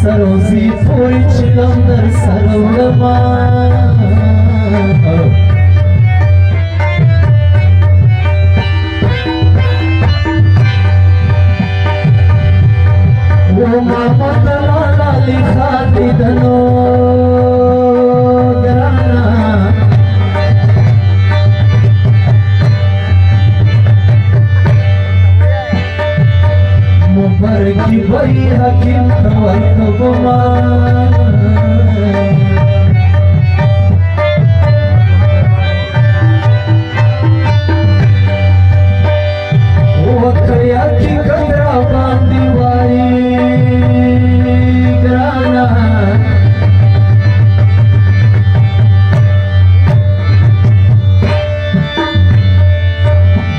सरोजी पोरी चिलंदर सरवमा वो मामा तलाला लिखा दिदनो गराना मुबारकी भई हकीम तवक्कुमा वो खया की कदरा बांधी वाई गराना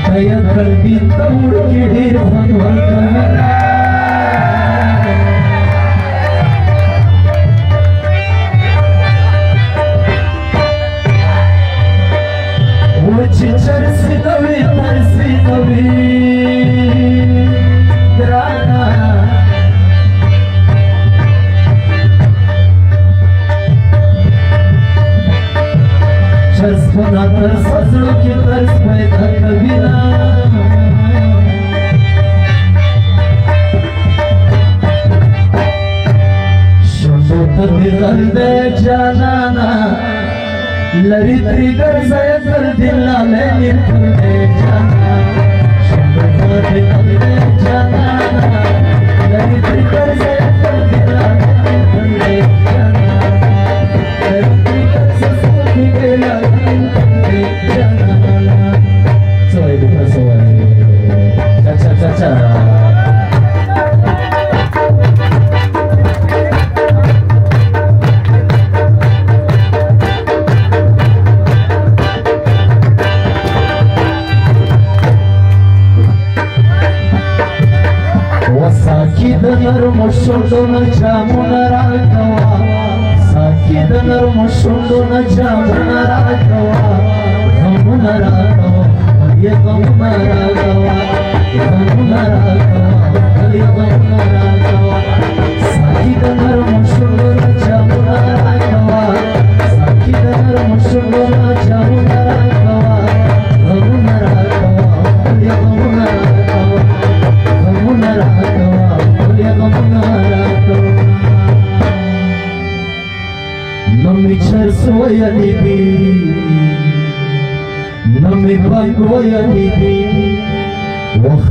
दया कर दी तौड़ की ढेर भगवान चरसी नवी ग्राना चर्स बना कर सजड़ों की तरस पैदा कबीना शुरू तो दिल दे जाना ना लरी त्रिगर सयकर दिला ले निकले जाना शुरू दिल दे जाना लरी त्रिगर सयकर दिला ले निकले जाना लरी त्रिगर सयकर दिला ले निकले जाना सोए दुखा सोए चाचा चाचा Sakidanar mushunduna jamuna ragawa Sakidanar mushunduna jamuna ragawa Gamuna ragawa Ye gamuna ragawa Gamuna ragawa Ye gamuna ragawa Sakidanar mushunduna jamuna ragawa Sakidanar mushunduna jamuna ragawa Gamuna ragawa Ye gamuna ragawa Gamuna ragawa Nami charsoya libi Nami bagoya libi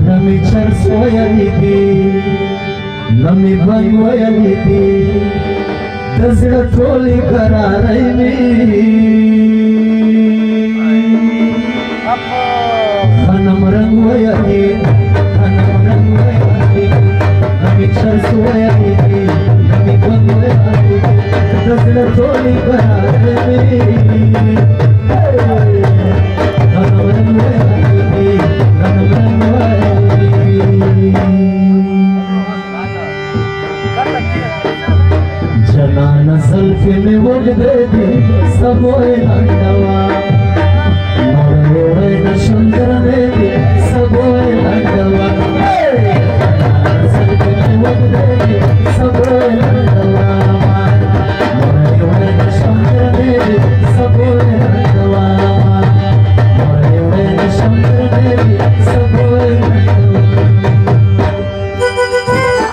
Nami charsoya libi Nami bagoya libi Tazra toli kararai mi Khanam rangwaya libi Khanam rangwaya libi Nami charsoya libi Nami bagoya libi Tazra toli kararai mi Khanam rangwaya libi Khanam rangwaya libi जनाना सल्फे में vote दे दे सब होए लंडा